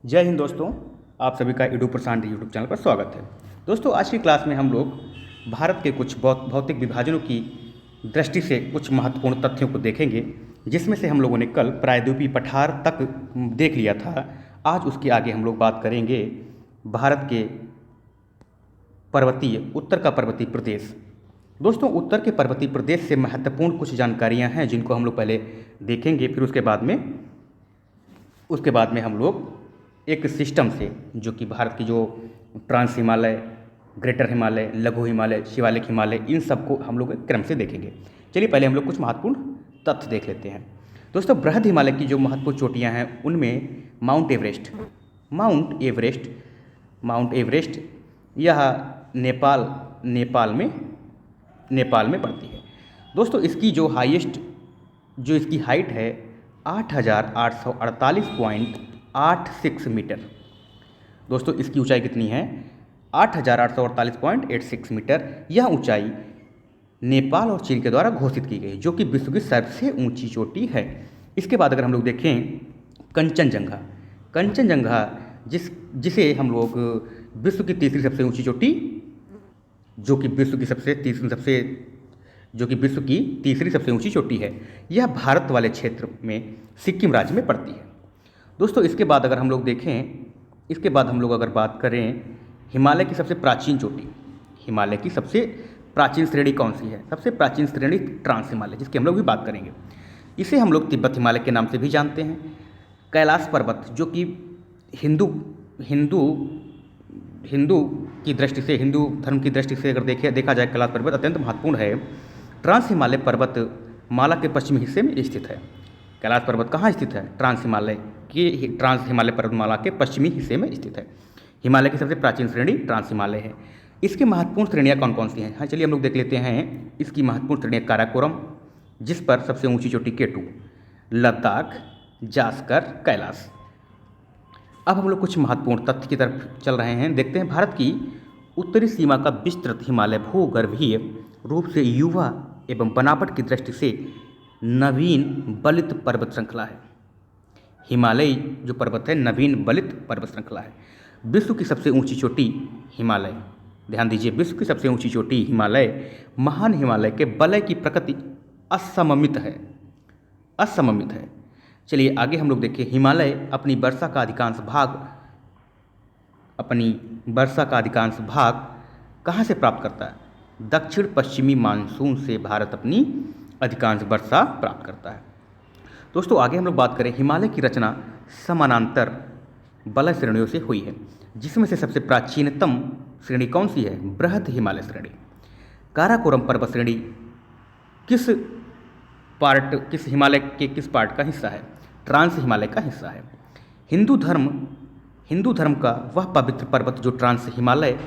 जय हिंद दोस्तों। आप सभी का ईडू प्रशांत यूट्यूब चैनल पर स्वागत है। दोस्तों, आज की क्लास में हम लोग भारत के कुछ भौतिक विभाजनों की दृष्टि से कुछ महत्वपूर्ण तथ्यों को देखेंगे, जिसमें से हम लोगों ने कल प्रायद्वीपीय पठार तक देख लिया था। आज उसके आगे हम लोग बात करेंगे भारत के उत्तर का पर्वतीय प्रदेश। दोस्तों, उत्तर के पर्वतीय प्रदेश से महत्वपूर्ण कुछ जानकारियाँ हैं जिनको हम लोग पहले देखेंगे, फिर उसके बाद में हम लोग एक सिस्टम से, जो कि भारत की जो ट्रांस हिमालय, ग्रेटर हिमालय, लघु हिमालय, शिवालिक हिमालय, इन सबको हम लोग एक क्रम से देखेंगे। चलिए पहले हम लोग कुछ महत्वपूर्ण तथ्य देख लेते हैं। दोस्तों, बृहद हिमालय की जो महत्वपूर्ण चोटियां हैं उनमें माउंट एवरेस्ट यह नेपाल में पड़ती है। दोस्तों, इसकी जो इसकी हाइट है 8,848.86 मीटर। दोस्तों, इसकी ऊंचाई कितनी है? 8,848.86 मीटर। यह ऊंचाई नेपाल और चीन के द्वारा घोषित की गई, जो कि विश्व की सबसे ऊंची चोटी है। इसके बाद अगर हम लोग देखें कंचनजंगा, जिसे हम लोग विश्व की तीसरी सबसे ऊंची चोटी, जो कि विश्व की तीसरी सबसे ऊंची चोटी है, यह भारत वाले क्षेत्र में सिक्किम राज्य में पड़ती है। दोस्तों, इसके बाद अगर हम लोग अगर बात करें हिमालय की सबसे प्राचीन चोटी, हिमालय की सबसे प्राचीन श्रेणी कौन सी है? सबसे प्राचीन श्रेणी ट्रांस हिमालय, जिसकी हम लोग भी बात करेंगे। इसे हम लोग तिब्बत हिमालय के नाम से भी जानते हैं। कैलाश पर्वत, जो कि हिंदू धर्म की दृष्टि से अगर देखा जाए, कैलाश पर्वत अत्यंत महत्वपूर्ण है। ट्रांस हिमालय पर्वत माला के पश्चिमी हिस्से में स्थित है। कैलाश पर्वत कहाँ स्थित है? ट्रांस हिमालय पर्वतमाला के पश्चिमी हिस्से में स्थित है। हिमालय की सबसे प्राचीन श्रेणी ट्रांस हिमालय है। इसकी महत्वपूर्ण श्रेणियाँ कौन कौन सी हैं? हाँ, चलिए हम लोग देख लेते हैं। इसकी महत्वपूर्ण श्रेणियाँ काराकोरम, जिस पर सबसे ऊंची चोटी केटू, लद्दाख, जास्कर, कैलाश। अब हम लोग कुछ महत्वपूर्ण तथ्य की तरफ चल रहे हैं। देखते हैं, भारत की उत्तरी सीमा का विस्तृत हिमालय भूगर्भीय रूप से युवा एवं बनावट की दृष्टि से नवीन बलित पर्वत श्रृंखला है। हिमालय जो पर्वत है, नवीन बलित पर्वत श्रृंखला है। विश्व की सबसे ऊंची चोटी हिमालय, ध्यान दीजिए, विश्व की सबसे ऊंची चोटी हिमालय, महान हिमालय के वलय की प्रकृति असममित है। चलिए आगे हम लोग देखें। हिमालय अपनी वर्षा का अधिकांश भाग कहाँ से प्राप्त करता है? दक्षिण पश्चिमी मानसून से भारत अपनी अधिकांश वर्षा प्राप्त करता है। दोस्तों, आगे हम लोग बात करें, हिमालय की रचना समानांतर वलय श्रेणियों से हुई है, जिसमें से सबसे प्राचीनतम श्रेणी कौन सी है? बृहद हिमालय श्रेणी। काराकोरम पर्वत श्रेणी किस हिमालय के किस पार्ट का हिस्सा है? ट्रांस हिमालय का हिस्सा है। हिंदू धर्म का वह पवित्र पर्वत जो ट्रांस हिमालय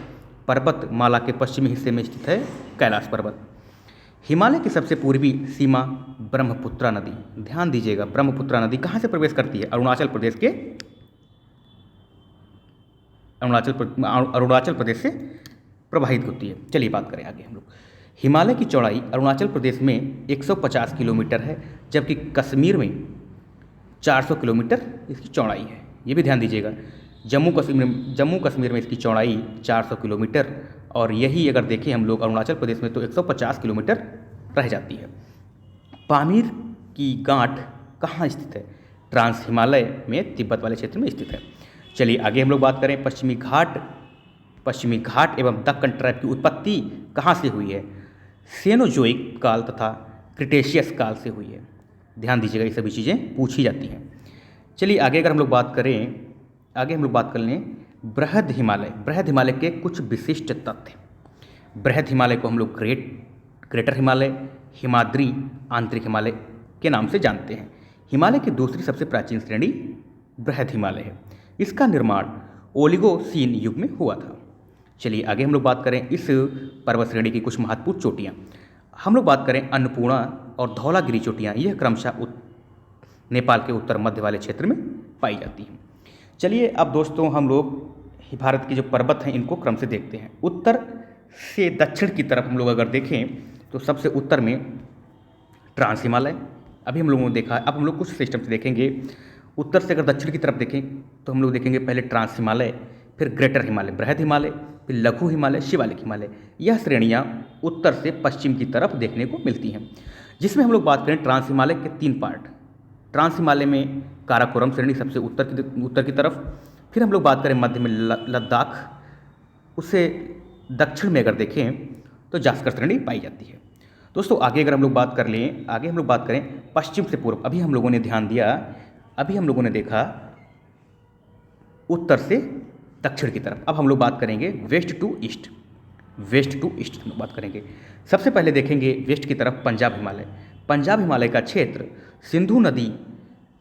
पर्वत माला के पश्चिमी हिस्से में स्थित है, कैलाश पर्वत। हिमालय की सबसे पूर्वी सीमा ब्रह्मपुत्रा नदी, ध्यान दीजिएगा, ब्रह्मपुत्रा नदी कहाँ से प्रवेश करती है? अरुणाचल प्रदेश से प्रवाहित होती है। चलिए बात करें आगे हम लोग। हिमालय की चौड़ाई अरुणाचल प्रदेश में 150 किलोमीटर है, जबकि कश्मीर में 400 किलोमीटर इसकी चौड़ाई है। ये भी ध्यान दीजिएगा, जम्मू कश्मीर में इसकी चौड़ाई 400 किलोमीटर, और यही अगर देखें हम लोग अरुणाचल प्रदेश में तो 150 किलोमीटर रह जाती है। पामीर की गांठ कहाँ स्थित है? ट्रांस हिमालय में तिब्बत वाले क्षेत्र में स्थित है। चलिए आगे हम लोग बात करें, पश्चिमी घाट एवं दक्कन ट्रैप की उत्पत्ति कहाँ से हुई है? सेनोजोइक काल तथा क्रिटेशियस काल से हुई है। ध्यान दीजिएगा, ये सभी चीज़ें पूछी जाती हैं। चलिए आगे अगर हम लोग बात कर लें बृहद हिमालय के कुछ विशिष्ट तथ्य। बृहद हिमालय को हम लोग ग्रेटर हिमालय, हिमाद्री, आंतरिक हिमालय के नाम से जानते हैं। हिमालय की दूसरी सबसे प्राचीन श्रेणी बृहद हिमालय है। इसका निर्माण ओलिगोसीन युग में हुआ था। चलिए आगे हम लोग बात करें इस पर्वत श्रेणी की कुछ महत्वपूर्ण चोटियाँ। हम लोग बात करें अन्नपूर्णा और धौलागिरी चोटियाँ, यह क्रमशः नेपाल के उत्तर मध्य वाले क्षेत्र में पाई जाती हैं। चलिए अब दोस्तों हम लोग भारत के जो पर्वत हैं इनको क्रम से देखते हैं। उत्तर से दक्षिण की तरफ हम लोग अगर देखें तो सबसे उत्तर में ट्रांस हिमालय, अभी हम लोगों ने देखा। अब हम लोग कुछ सिस्टम से देखेंगे। उत्तर से अगर दक्षिण की तरफ देखें तो हम लोग देखेंगे पहले ट्रांस हिमालय, फिर ग्रेटर हिमालय, बृहद हिमालय, फिर लघु हिमालय, शिवालिक हिमालय। यह श्रेणियाँ उत्तर से पश्चिम की तरफ देखने को मिलती हैं, जिसमें हम लोग बात करें ट्रांस हिमालय के 3 पार्ट। ट्रांस हिमालय में काराकोरम श्रेणी सबसे उत्तर की तरफ, फिर हम लोग बात करें मध्य में लद्दाख, उससे दक्षिण में अगर देखें तो जास्कर श्रेणी पाई जाती है। दोस्तों आगे अगर हम लोग बात कर लें, आगे हम लोग बात करें पश्चिम से पूर्व, अभी हम लोगों ने ध्यान दिया, अभी हम लोगों ने देखा उत्तर से दक्षिण की तरफ। अब हम लोग बात करेंगे west to east, west to east हम लोग बात करेंगे। सबसे पहले देखेंगे वेस्ट की तरफ पंजाब हिमालय। पंजाब हिमालय का क्षेत्र सिंधु नदी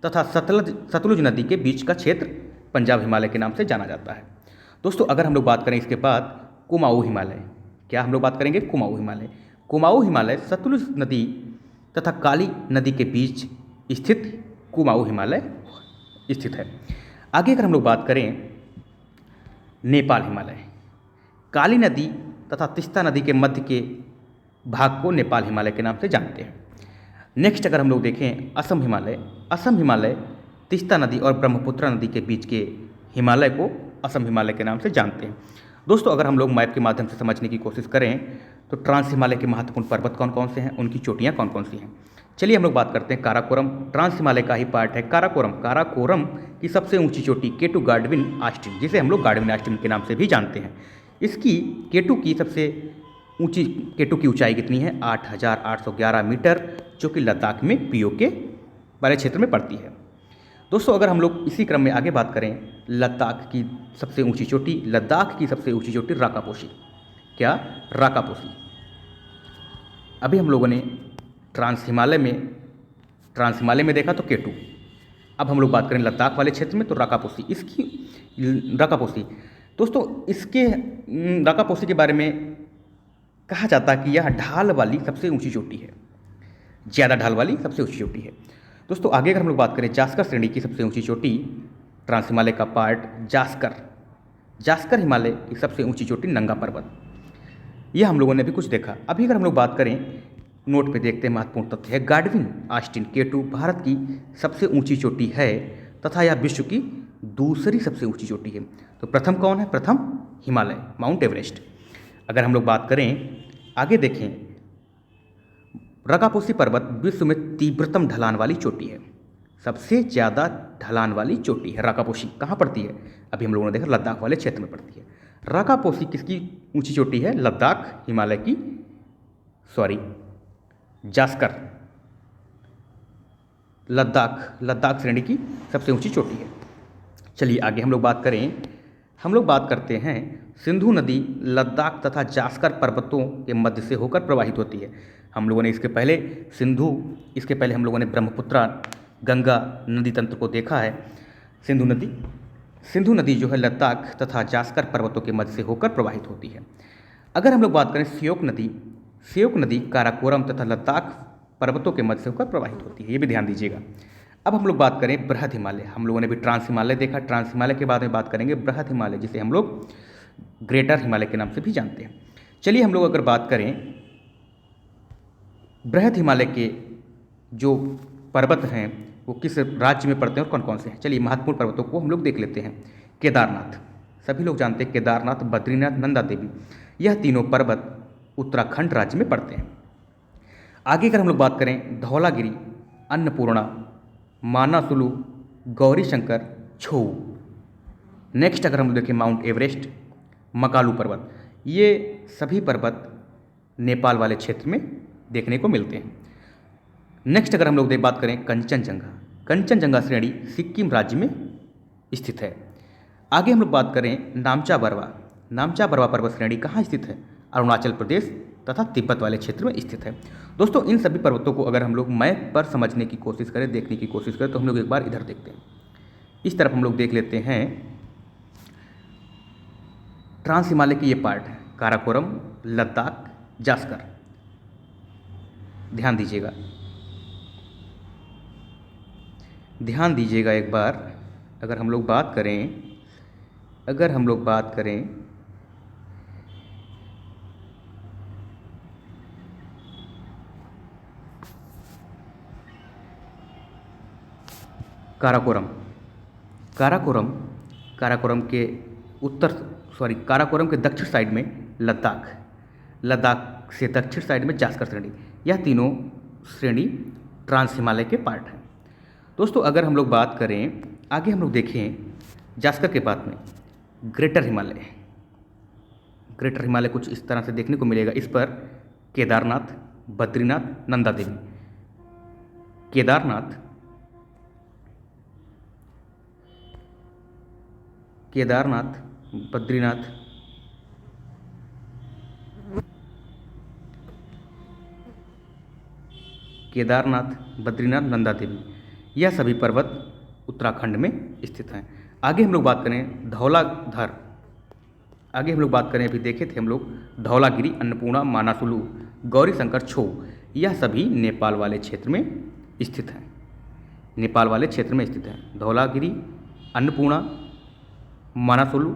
तथा सतलुज नदी के बीच का क्षेत्र पंजाब हिमालय के नाम से जाना जाता है। दोस्तों अगर हम लोग बात करें इसके बाद कुमाऊं हिमालय, क्या हम लोग बात करेंगे कुमाऊं हिमालय। कुमाऊं हिमालय सतलुज नदी तथा काली नदी के बीच स्थित कुमाऊं हिमालय स्थित है। आगे अगर हम लोग बात करें नेपाल हिमालय, काली नदी तथा तीस्ता नदी के मध्य के भाग को नेपाल हिमालय के नाम से जानते हैं। नेक्स्ट अगर हम लोग देखें असम हिमालय, असम हिमालय तीस्ता नदी और ब्रह्मपुत्र नदी के बीच के हिमालय को असम हिमालय के नाम से जानते हैं। दोस्तों अगर हम लोग मैप के माध्यम से समझने की कोशिश करें तो ट्रांस हिमालय के महत्वपूर्ण पर्वत कौन कौन से हैं, उनकी चोटियाँ कौन कौन सी हैं। चलिए हम लोग बात करते हैं काराकोरम, ट्रांस हिमालय का ही पार्ट है काराकोरम। काराकोरम की सबसे ऊंची चोटी केटू गार्डविन आस्टिन, जिसे हम लोग गार्डविन आस्टिन के नाम से भी जानते हैं। इसकी केटू की सबसे ऊंची केटू की ऊंचाई कितनी है 8,811 मीटर, जो कि लद्दाख में पीओके वाले क्षेत्र में पड़ती है। दोस्तों अगर हम लोग इसी क्रम में आगे बात करें लद्दाख की सबसे ऊंची चोटी, लद्दाख की सबसे ऊंची चोटी राकापोशी, क्या राकापोशी। अभी हम लोगों ने ट्रांस हिमालय में देखा तो केटू, अब हम लोग बात करें लद्दाख वाले क्षेत्र में तो राकापोशी। इसकी राकापोशी, दोस्तों इसके राकापोशी के बारे में कहा जाता है कि यह ढाल वाली सबसे ऊंची चोटी है, ज़्यादा ढाल वाली सबसे ऊंची चोटी है। दोस्तों आगे अगर हम लोग बात करें जास्कर श्रेणी की सबसे ऊंची चोटी, ट्रांस हिमालय का पार्ट जास्कर हिमालय की सबसे ऊंची चोटी नंगा पर्वत, यह हम लोगों ने भी कुछ देखा। अभी अगर हम लोग बात करें नोट पे देखते हैं महत्वपूर्ण तथ्य है गार्डविन आस्टिन केटू भारत की सबसे ऊंची चोटी है तथा यह विश्व की दूसरी सबसे ऊंची चोटी है। तो प्रथम कौन है, प्रथम हिमालय माउंट एवरेस्ट। अगर हम लोग बात करें आगे देखें राकापोशी पर्वत विश्व में तीव्रतम ढलान वाली चोटी है, सबसे ज़्यादा ढलान वाली चोटी है राकापोशी। कहाँ पड़ती है, अभी हम लोगों ने देखा लद्दाख वाले क्षेत्र में पड़ती है। राकापोशी किसकी ऊंची चोटी है, लद्दाख हिमालय की, जास्कर लद्दाख श्रेणी की सबसे ऊंची चोटी है। चलिए आगे हम लोग बात करते हैं सिंधु नदी लद्दाख तथा जास्कर पर्वतों के मध्य से होकर प्रवाहित होती है। हम लोगों ने इसके पहले हम लोगों ने ब्रह्मपुत्र गंगा नदी तंत्र को देखा है। सिंधु नदी जो है लद्दाख तथा जास्कर पर्वतों के मध्य से होकर प्रवाहित होती है। अगर हम लोग बात करें श्योक नदी काराकोरम तथा लद्दाख पर्वतों के मध्य से होकर प्रवाहित होती है, ये भी ध्यान दीजिएगा। अब हम लोग बात करें बृहद हिमालय, हम लोगों ने भी ट्रांस हिमालय देखा, ट्रांस हिमालय के बाद में बात करेंगे बृहद हिमालय, जिसे हम लोग ग्रेटर हिमालय के नाम से भी जानते हैं। चलिए हम लोग अगर बात करें बृहद हिमालय के जो पर्वत हैं वो किस राज्य में पड़ते हैं और कौन कौन से हैं। चलिए महत्वपूर्ण पर्वतों को हम लोग देख लेते हैं। केदारनाथ, सभी लोग जानते हैं केदारनाथ, बद्रीनाथ, नंदा देवी, यह तीनों पर्वत उत्तराखंड राज्य में पड़ते हैं। आगे अगर हम लोग बात करें धौलागिरी, अन्नपूर्णा, मानासुलु, गौरी शंकर, छोऊ। नेक्स्ट अगर हम लोग देखें माउंट एवरेस्ट, मकालू पर्वत, ये सभी पर्वत नेपाल वाले क्षेत्र में देखने को मिलते हैं। नेक्स्ट अगर हम लोग बात करें कंचनजंगा श्रेणी सिक्किम राज्य में स्थित है। आगे हम लोग बात करें नामचा बरवा पर्वत श्रेणी कहाँ स्थित है, अरुणाचल प्रदेश तथा तिब्बत वाले क्षेत्र में स्थित है। दोस्तों इन सभी पर्वतों को अगर हम लोग मैप पर समझने की कोशिश करें, देखने की कोशिश करें, तो हम लोग एक बार इधर देखते हैं, इस तरफ हम लोग देख लेते हैं। ट्रांस हिमालय की ये पार्ट है काराकोरम, लद्दाख, जास्कर, ध्यान दीजिएगा एक बार। अगर हम लोग बात करें काराकोरम, काराकोरम, काराकोरम के काराकोरम के दक्षिण साइड में लद्दाख, लद्दाख से दक्षिण साइड में जास्कर श्रेणी। यह तीनों श्रेणी ट्रांस हिमालय के पार्ट हैं। दोस्तों अगर हम लोग बात करें, आगे हम लोग देखें जास्कर के बाद में ग्रेटर हिमालय, ग्रेटर हिमालय कुछ इस तरह से देखने को मिलेगा। इस पर केदारनाथ, बद्रीनाथ, नंदा देवी, केदारनाथ, बद्रीनाथ, नंदा देवी, यह सभी पर्वत उत्तराखंड में स्थित हैं। आगे हम लोग बात करें धौलाधर, आगे हम लोग बात करें, अभी देखे थे हम लोग धौलागिरी, अन्नपूर्णा, मानासुलु, गौरी शंकर, छो, यह सभी नेपाल वाले क्षेत्र में स्थित हैं, नेपाल वाले क्षेत्र में स्थित हैं। धौलागिरी, अन्नपूर्णा, मानासुलु,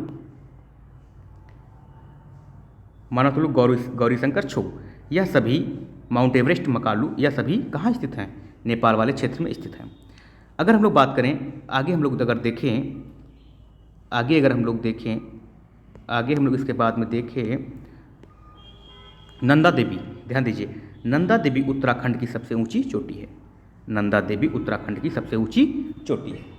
गौरी शंकर, छो, यह सभी माउंट एवरेस्ट, मकालू, यह सभी कहाँ स्थित हैं? नेपाल वाले क्षेत्र में स्थित हैं। अगर हम लोग बात करें, आगे हम लोग अगर देखें, आगे हम लोग इसके बाद में देखें नंदा देवी, ध्यान दीजिए, नंदा देवी उत्तराखंड की सबसे ऊंची चोटी है, नंदा देवी उत्तराखंड की सबसे ऊंची चोटी है।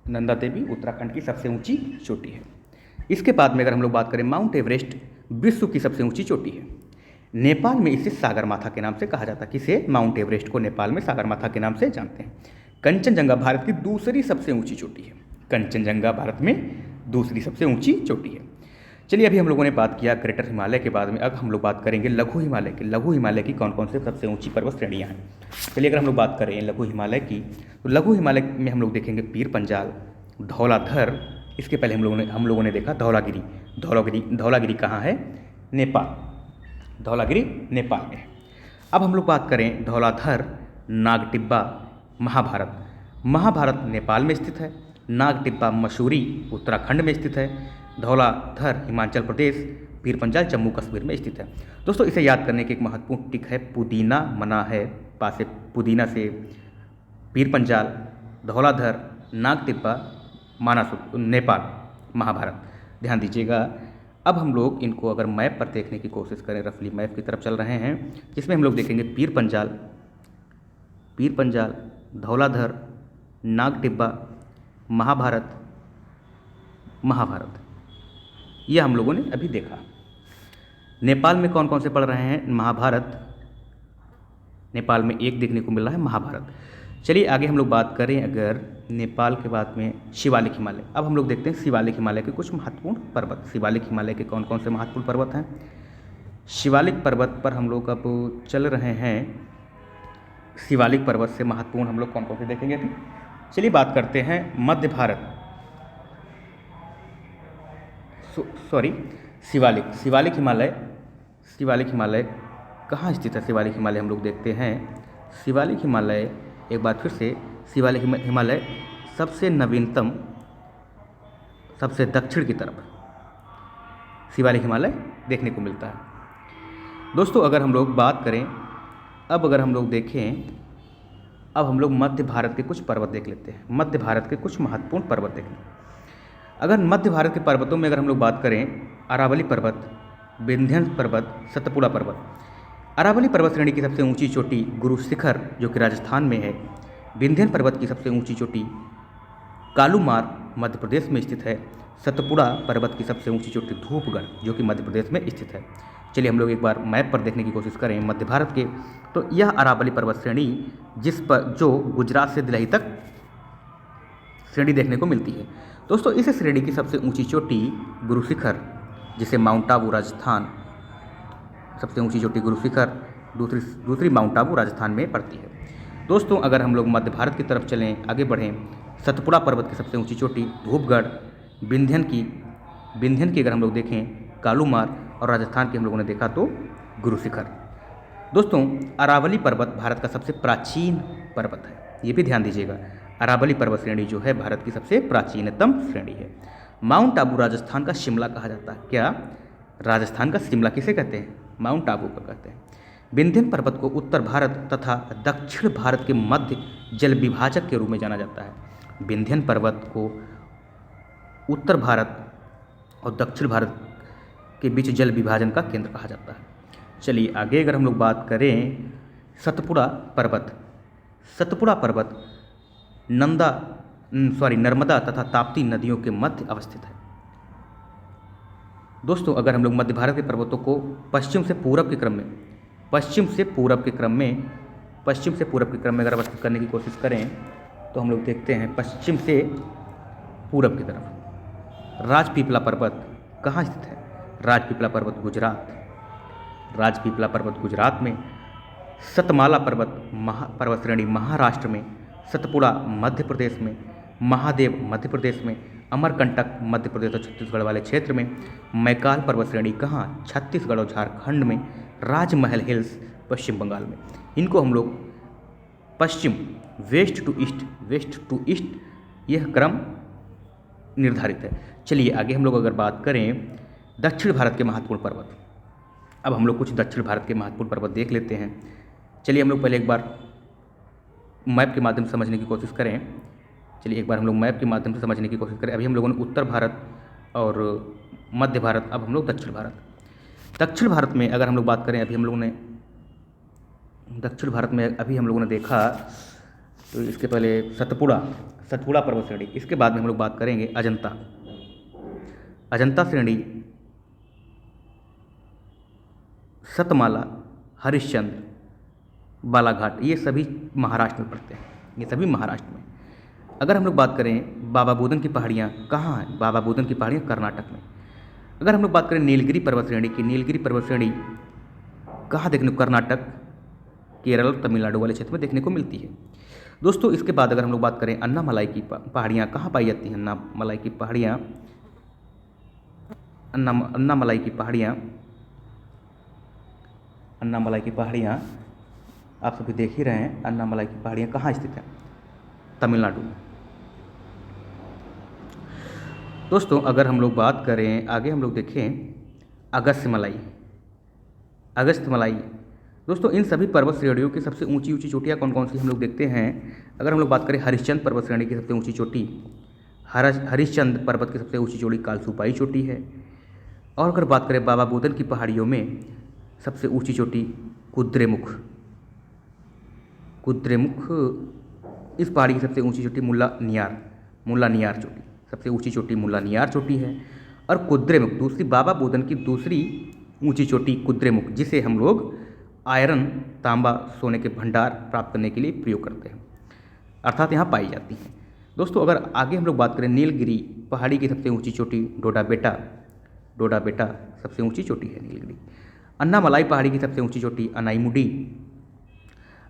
नंदा देवी उत्तराखंड की सबसे ऊंची चोटी है। इसके बाद में अगर हम लोग बात करें, माउंट एवरेस्ट विश्व की सबसे ऊंची चोटी है। नेपाल में इसे सागरमाथा के नाम से कहा जाता है। किसे? माउंट एवरेस्ट को नेपाल में सागरमाथा के नाम से जानते हैं। कंचनजंगा भारत की दूसरी सबसे ऊंची चोटी है, कंचनजंगा भारत में दूसरी सबसे ऊंची चोटी है। चलिए, अभी हम लोगों ने बात किया ग्रेटर हिमालय के बाद में, अब हम लोग बात करेंगे लघु हिमालय की। लघु हिमालय की कौन कौन से सबसे ऊंची पर्वत श्रेणियाँ हैं। चलिए, अगर हम लोग बात करें लघु हिमालय की, तो लघु हिमालय में हम लोग देखेंगे पीर पंजाल, धौलाधर, इसके पहले हम लोगों ने देखा धौलागिरी। धौलागिरी कहाँ है? नेपाल, धौलागिरी नेपाल में है। अब हम लोग बात करें धौलाधर, नागटिब्बा, महाभारत नेपाल में स्थित है। नागटिब्बा मसूरी उत्तराखंड में स्थित है। धौलाधर हिमाचल प्रदेश, पीर पंजाल जम्मू कश्मीर में स्थित है। दोस्तों इसे याद करने की एक महत्वपूर्ण टिक है, पुदीना मना है, पास से पुदीना से पीर पंजाल, धौलाधर, नागटिब्बा, मानासुर, नेपाल, महाभारत, ध्यान दीजिएगा। अब हम लोग इनको अगर मैप पर देखने की कोशिश करें, रफली मैप की तरफ चल रहे हैं, जिसमें हम लोग देखेंगे पीर पंजाल, धौलाधर, नागटिब्बा, महाभारत, यह हम लोगों ने अभी देखा। नेपाल में कौन कौन से पढ़ रहे हैं? महाभारत, नेपाल में एक देखने को मिल रहा है महाभारत। चलिए आगे हम लोग बात करें अगर नेपाल के बाद में शिवालिक हिमालय। अब हम लोग देखते हैं शिवालिक हिमालय के कुछ महत्वपूर्ण पर्वत। शिवालिक हिमालय के कौन कौन से महत्वपूर्ण पर्वत हैं? शिवालिक पर्वत पर हम लोग अब चल रहे हैं। शिवालिक पर्वत से महत्वपूर्ण हम लोग कौन कौन से देखेंगे अभी। चलिए बात करते हैं मध्य भारत, शिवालिक हिमालय कहाँ स्थित है? शिवालिक हिमालय हम लोग देखते हैं। शिवालिक हिमालय, एक बार फिर से, शिवालिक हिमालय सबसे नवीनतम, सबसे दक्षिण की तरफ शिवालिक हिमालय देखने को मिलता है। दोस्तों अगर हम लोग बात करें, अगर हम लोग देखें, अब हम लोग मध्य भारत के कुछ पर्वत देख लेते हैं। मध्य भारत के कुछ महत्वपूर्ण पर्वत देख लें। अगर मध्य भारत के पर्वतों में अगर हम लोग बात करें, अरावली पर्वत, विंध्य पर्वत, सतपुड़ा पर्वत। अरावली पर्वत श्रेणी की सबसे ऊंची चोटी गुरु शिखर जो कि राजस्थान में है। विंध्य पर्वत की सबसे ऊंची चोटी कालूमार मध्य प्रदेश में स्थित है। सतपुड़ा पर्वत की सबसे ऊंची चोटी धूपगढ़ जो कि मध्य प्रदेश में स्थित है। चलिए हम लोग एक बार मैप पर देखने की कोशिश करें मध्य भारत के, तो यह अरावली पर्वत श्रेणी जो गुजरात से दिल्ली तक श्रेणी देखने को मिलती है। दोस्तों इस श्रेणी की सबसे ऊंची चोटी गुरु शिखर, जिसे माउंट आबू राजस्थान, सबसे ऊंची चोटी गुरु शिखर, दूसरी माउंट आबू राजस्थान में पड़ती है। दोस्तों अगर हम लोग मध्य भारत की तरफ चलें, आगे बढ़ें, सतपुड़ा पर्वत की सबसे ऊंची चोटी धूपगढ़, विंध्यन की अगर हम लोग देखें कालूमार, और राजस्थान की हम लोगों ने देखा तो गुरु शिखर। दोस्तों अरावली पर्वत भारत का सबसे प्राचीन पर्वत है, ये भी ध्यान दीजिएगा। अरावली पर्वत श्रेणी जो है भारत की सबसे प्राचीनतम श्रेणी है। माउंट आबू राजस्थान का शिमला कहा जाता है। क्या? राजस्थान का शिमला किसे कहते हैं? माउंट आबू को कहते हैं। विंध्यन पर्वत को उत्तर भारत तथा दक्षिण भारत के मध्य जल विभाजक के रूप में जाना जाता है। विंध्यन पर्वत को उत्तर भारत और दक्षिण भारत के बीच जल विभाजन का केंद्र कहा जाता है। चलिए आगे अगर हम लोग बात करें सतपुड़ा पर्वत। सतपुड़ा पर्वत नर्मदा तथा ताप्ती नदियों के मध्य अवस्थित है। दोस्तों अगर हम लोग मध्य भारत के पर्वतों को पश्चिम से पूरब के क्रम में अगर अवस्थित करने की कोशिश करें तो हम लोग देखते हैं पश्चिम से पूरब की तरफ राजपीपला पर्वत कहाँ स्थित है? राजपीपला पर्वत गुजरात। राजपीपला पर्वत गुजरात में। सतमाला पर्वत श्रेणी महाराष्ट्र में। सतपुड़ा मध्य प्रदेश में। महादेव मध्य प्रदेश में। अमरकंटक मध्य प्रदेश और छत्तीसगढ़ वाले क्षेत्र में। मैकाल पर्वत श्रेणी कहाँ? छत्तीसगढ़ और झारखंड में। राजमहल हिल्स पश्चिम बंगाल में। इनको हम लोग पश्चिम वेस्ट टू ईस्ट यह क्रम निर्धारित है। चलिए आगे हम लोग अगर बात करें दक्षिण भारत के महत्वपूर्ण पर्वत। अब हम लोग कुछ दक्षिण भारत के महत्वपूर्ण पर्वत देख लेते हैं। चलिए हम लोग पहले एक बार मैप के माध्यम से समझने की कोशिश करें। अभी हम लोगों ने उत्तर भारत और मध्य भारत, अब हम लोग दक्षिण भारत। दक्षिण भारत में अगर हम लोग बात करें, अभी हम लोगों ने देखा तो इसके पहले सतपुड़ा पर्वत श्रेणी, इसके बाद में हम लोग बात करेंगे अजंता श्रेणी, सतमाला, हरिश्चंद्र, बालाघाट, ये सभी महाराष्ट्र में पड़ते हैं। अगर हम लोग बात करें बाबा बुदन की पहाड़ियाँ कहाँ हैं? बाबा बुदन की पहाड़ियाँ कर्नाटक में। अगर हम लोग बात करें नीलगिरी पर्वत श्रेणी की, नीलगिरी पर्वत श्रेणी कहाँ देखने को? कर्नाटक, केरल और तमिलनाडु वाले क्षेत्र में देखने को मिलती है। दोस्तों इसके बाद अगर हम लोग बात करें अन्नामलाई की पहाड़ियाँ कहाँ पाई जाती हैं? अन्नामलाई की पहाड़ियाँ आप सभी देख ही रहे हैं। अन्नामलाई की पहाड़ियाँ कहाँ स्थित हैं? तमिलनाडु में। दोस्तों अगर हम लोग बात करें आगे, हम लोग देखें अगस्त्य मलाई। दोस्तों इन सभी पर्वत श्रेणियों की सबसे ऊंची चोटियाँ कौन कौन सी हम लोग देखते हैं। अगर हम लोग बात करें हरिश्चंद्र पर्वत श्रेणी की सबसे ऊंची चोटी, हरिश्चंद्र पर्वत की सबसे ऊंची चोटी कालसूपाई चोटी है। और अगर बात करें बाबा बुदन की पहाड़ियों में सबसे ऊंची चोटी कुद्रेमुख, इस पहाड़ी की सबसे ऊंची चोटी मुल्ला नियार चोटी, सबसे ऊंची चोटी मुल्ला नियार चोटी है। और कुद्रेमुख दूसरी, बाबा बुदन की दूसरी ऊंची चोटी कुद्रेमुख, जिसे हम लोग आयरन, तांबा, सोने के भंडार प्राप्त करने के लिए प्रयोग करते हैं, अर्थात यहाँ पाई जाती हैं। दोस्तों अगर आगे हम लोग बात करें नीलगिरी पहाड़ी की सबसे ऊंची चोटी डोडा बेटा सबसे ऊंची चोटी है नीलगिरी। अन्नामलाई पहाड़ी की सबसे ऊंची चोटी अनाईमुडी।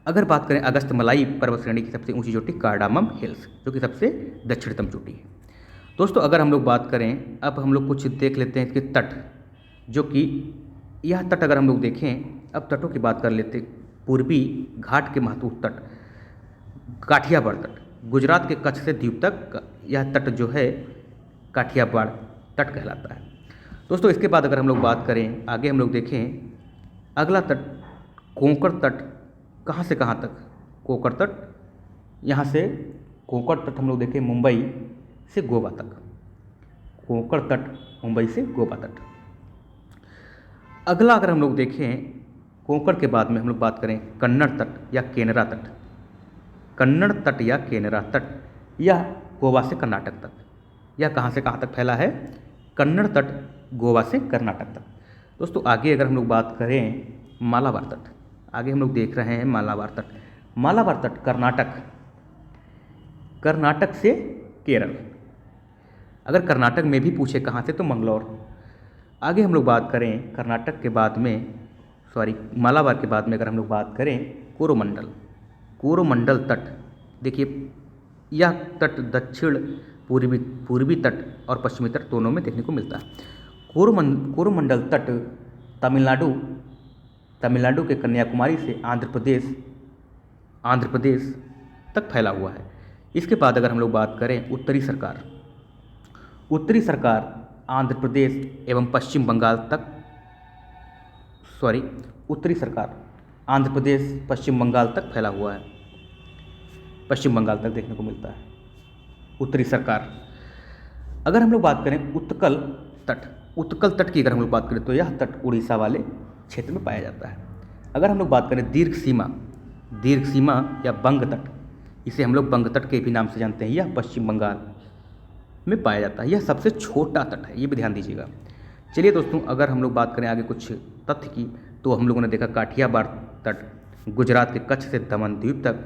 अगर बात करें अगस्त्यमलाई पर्वत श्रेणी की सबसे ऊंची चोटी कार्डामम हिल्स, जो कि सबसे दक्षिणतम चोटी है। दोस्तों अगर हम लोग बात करें, अब हम लोग कुछ देख लेते हैं इसके तट, जो कि यह तट अगर हम लोग देखें, अब तटों की बात कर लेते। पूर्वी घाट के महत्वपूर्ण तट काठियावाड़ तट, गुजरात के कच्छ से द्वीप तक यह तट जो है काठियावाड़ तट कहलाता है। दोस्तों इसके बाद अगर हम लोग बात करें आगे, हम लोग देखें अगला तट कोंकण तट, कहाँ से कहाँ तक? कोंकण तट, यहाँ से कोंकण तट हम लोग देखें मुंबई से गोवा तक, कोंकण तट मुंबई से गोवा तट। अगला अगर हम लोग देखें कोंकण के बाद में हम लोग बात करें कन्नड़ तट या केनरा तट, यह गोवा से कर्नाटक तक, यह कहाँ से कहाँ तक फैला है? कन्नड़ तट गोवा से कर्नाटक तक। दोस्तों आगे अगर हम लोग बात करें मालाबार तट, आगे हम लोग देख रहे हैं मालाबार तट कर्नाटक से केरल। अगर कर्नाटक में भी पूछे कहाँ से तो मंगलौर। आगे हम लोग बात करें कर्नाटक के बाद में मालाबार के बाद में अगर हम लोग बात करें कोरोमंडल तट, देखिए यह तट दक्षिण पूर्वी तट और पश्चिमी तट दोनों में देखने को मिलता है। कोरोमंडल तट तमिलनाडु के कन्याकुमारी से आंध्र प्रदेश तक फैला हुआ है। इसके बाद अगर हम लोग बात करें उत्तरी सरकार आंध्र प्रदेश एवं पश्चिम बंगाल तक, उत्तरी सरकार आंध्र प्रदेश पश्चिम बंगाल तक फैला हुआ है, पश्चिम बंगाल तक देखने को मिलता है। उत्तरी सरकार, अगर हम लोग बात करें उत्कल तट की अगर हम लोग बात करें तो यह तट उड़ीसा वाले क्षेत्र में पाया जाता है। अगर हम लोग बात करें दीर्घ सीमा या बंग तट, इसे हम लोग बंग तट के भी नाम से जानते हैं, यह पश्चिम बंगाल में पाया जाता है। यह सबसे छोटा तट है, ये भी ध्यान दीजिएगा। चलिए दोस्तों, अगर हम लोग बात करें आगे कुछ तथ्य की, तो हम लोगों ने देखा काठियावाड़ तट गुजरात के कच्छ से दमन द्वीप तक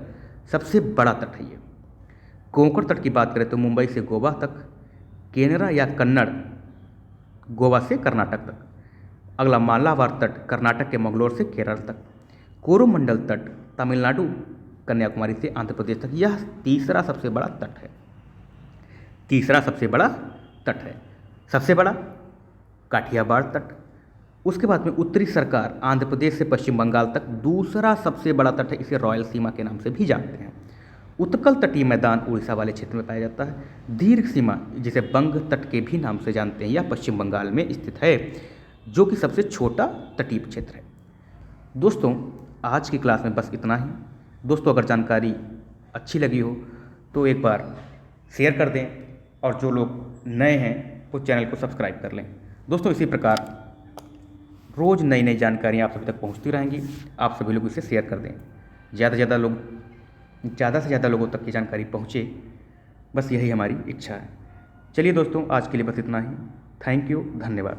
सबसे बड़ा तट है ये। कोंकण तट की बात करें तो मुंबई से गोवा तक, केनरा या कन्नड़ गोवा से कर्नाटक तक। अगला मालाबार तट कर्नाटक के मंगलोर से केरल तक। कोरोमंडल तट तमिलनाडु कन्याकुमारी से आंध्र प्रदेश तक। यह तीसरा सबसे बड़ा तट है, सबसे बड़ा काठियावाड़ तट। उसके बाद में उत्तरी सरकार आंध्र प्रदेश से पश्चिम बंगाल तक दूसरा सबसे बड़ा तट है, इसे रॉयल सीमा के नाम से भी जानते हैं। उत्कल तटीय मैदान उड़ीसा वाले क्षेत्र में पाया जाता है। दीर्घ सीमा जिसे बंग तट के भी नाम से जानते हैं, यह पश्चिम बंगाल में स्थित है, जो कि सबसे छोटा तटीय क्षेत्र है। दोस्तों, आज की क्लास में बस इतना ही। दोस्तों, अगर जानकारी अच्छी लगी हो तो एक बार शेयर कर दें, और जो लोग नए हैं वो चैनल को सब्सक्राइब कर लें। दोस्तों, इसी प्रकार रोज़ नई नई जानकारियाँ आप सभी तक पहुँचती रहेंगी। आप सभी लोग इसे शेयर कर दें, ज़्यादा से ज़्यादा लोगों तक की जानकारी पहुँचे, बस यही हमारी इच्छा है। चलिए दोस्तों, आज के लिए बस इतना ही। थैंक यू, धन्यवाद।